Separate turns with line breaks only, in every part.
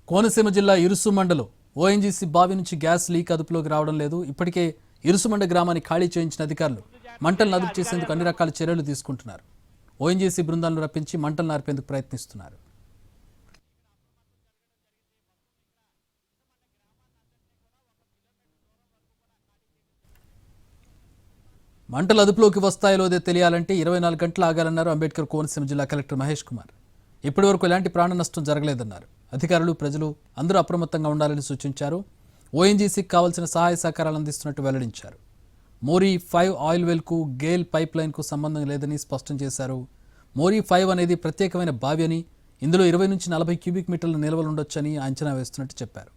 కోనసీమ జిల్లా ఇరుసుమండలో ఓఎన్జీసీ బావి నుంచి గ్యాస్ లీక్ అదుపులోకి రావడం లేదు. ఇప్పటికే ఇరుసుమండ గ్రామాన్ని ఖాళీ చేయించిన అధికారులు మంటలను అదుపు చేసేందుకు అన్ని రకాల చర్యలు తీసుకుంటున్నారు. ఓఎన్జీసీ బృందాలను రప్పించి మంటలు నార్పేందుకు ప్రయత్నిస్తున్నారు. మంటలు అదుపులోకి వస్తాయో లేదో తెలియాలంటే 24 గంటలు ఆగాలన్నారు అంబేద్కర్ కోనసీమ జిల్లా కలెక్టర్ మహేష్ కుమార్. ఇప్పటి వరకు ఎలాంటి ప్రాణ నష్టం జరగలేదన్నారు. అధికారులు ప్రజలు అందరూ అప్రమత్తంగా ఉండాలని సూచించారు. ఓఎన్జీసీకి కావాల్సిన సహాయ సహకారాలు అందిస్తున్నట్టు వెల్లడించారు. మోరీ 5 ఆయిల్ వెల్కు గేల్ పైప్ లైన్కు సంబంధం లేదని స్పష్టం చేశారు. మోరీ 5 అనేది ప్రత్యేకమైన బావి అని, ఇందులో 20 నుంచి 40 క్యూబిక్ మీటర్ల నిల్వలుండొచ్చని అంచనా వేస్తున్నట్టు చెప్పారు.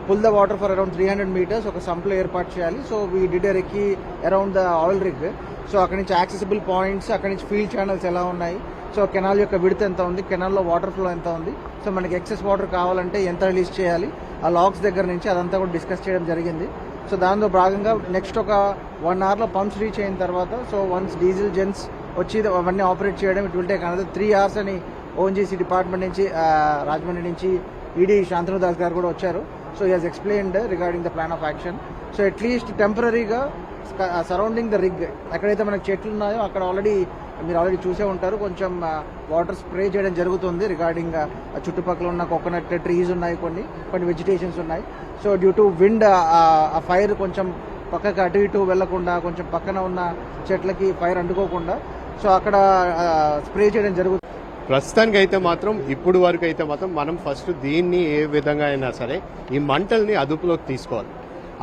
Pull the water for around 300 meters ఒక సంప్లో ఏర్పాటు చేయాలి. So we did a recce around the oil rig. So అక్కడి నుంచి యాక్సెసిబుల్ పాయింట్స్, అక్కడి నుంచి ఫీల్డ్ ఛానల్స్ ఎలా ఉన్నాయి, సో కెనాల్ యొక్క విడ్త్ ఎంత ఉంది, కెనాల్లో వాటర్ ఫ్లో ఎంత ఉంది, సో మనకి ఎక్సెస్ వాటర్ కావాలంటే ఎంత రిలీజ్ చేయాలి, ఆ లాక్స్ దగ్గర నుంచి అదంతా కూడా డిస్కస్ చేయడం జరిగింది. సో దానిలో భాగంగా నెక్స్ట్ ఒక 1 అవర్లో పంప్స్ రీచ్ అయిన తర్వాత, సో వన్స్ డీజిల్ జెన్స్ వచ్చి అవన్నీ ఆపరేట్ చేయడం, it will take another 3 hours అని ఓఎన్జీసీ డిపార్ట్మెంట్ నుంచి రాజమండ్రి నుంచి ఈడీ శాంతను దాస్ గారు కూడా వచ్చారు. So he has explained regarding the plan of action. So at least టెంపరీగా సరౌండింగ్ ద రిగ్ ఎక్కడైతే మనకు చెట్లు ఉన్నాయో అక్కడ మీరు ఆల్రెడీ చూసే ఉంటారు, కొంచెం వాటర్ స్ప్రే చేయడం జరుగుతుంది. రిగార్డింగ్ చుట్టుపక్కల ఉన్న కోకోనట్ ట్రీస్ ఉన్నాయి, కొన్ని వెజిటేషన్స్ ఉన్నాయి. సో డ్యూ టు విండ్ ఆ ఫైర్ కొంచెం పక్కకి అటు ఇటు వెళ్లకుండా, కొంచెం పక్కన ఉన్న చెట్లకి ఫైర్ అంటుకోకుండా సో అక్కడ స్ప్రే చేయడం జరుగుతుంది.
ప్రస్తుతానికి అయితే మాత్రం ఇప్పుడు వరకు అయితే మాత్రం మనం ఫస్ట్ దీన్ని ఏ విధంగా అయినా సరే ఈ మంటల్ని అదుపులోకి తీసుకోవాలి.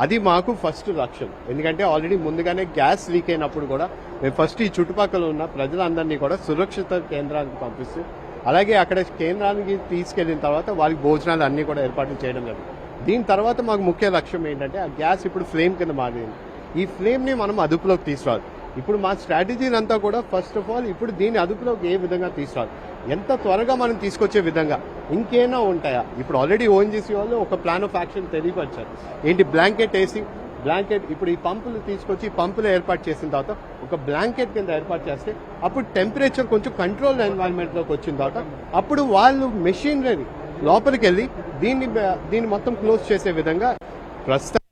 అది మాకు ఫస్ట్ లక్ష్యం. ఎందుకంటే ఆల్రెడీ ముందుగానే గ్యాస్ లీక్ అయినప్పుడు కూడా మేము ఫస్ట్ ఈ చుట్టుపక్కల ఉన్న ప్రజలందరినీ కూడా సురక్షిత కేంద్రానికి పంపిస్తూ, అలాగే అక్కడ కేంద్రానికి తీసుకెళ్లిన తర్వాత వాళ్ళకి భోజనాలు అన్నీ కూడా ఏర్పాటు చేయడం జరిగింది. దీని తర్వాత మాకు ముఖ్య లక్ష్యం ఏంటంటే ఆ గ్యాస్ ఇప్పుడు ఫ్లేమ్ కింద మారింది. ఈ ఫ్లేమ్ని మనం అదుపులోకి తీసుకురావాలి. ఇప్పుడు మా స్ట్రాటజీని అంతా కూడా ఫస్ట్ ఆఫ్ ఆల్ ఇప్పుడు దీన్ని అదుపులోకి ఏ విధంగా తీసుకురావాలి, ఎంత త్వరగా మనం తీసుకొచ్చే విధంగా ఇంకేనా ఉంటాయా. ఇప్పుడు ఆల్రెడీ ఓఎన్జీసీ వాళ్ళు ఒక ప్లాన్ ఆఫ్ యాక్షన్ తెలియపరిచారు. ఏంటి, బ్లాంకెట్ ఇప్పుడు ఈ పంపులు తీసుకొచ్చి పంపులు ఏర్పాటు చేసిన తర్వాత ఒక బ్లాంకెట్ కింద ఏర్పాటు చేస్తే అప్పుడు టెంపరేచర్ కొంచెం కంట్రోల్ ఎన్వైరన్మెంట్లోకి వచ్చిన తర్వాత అప్పుడు వాళ్ళు మెషినరీ లోపలికి వెళ్ళి దీన్ని మొత్తం క్లోజ్ చేసే విధంగా ప్రస్తుతం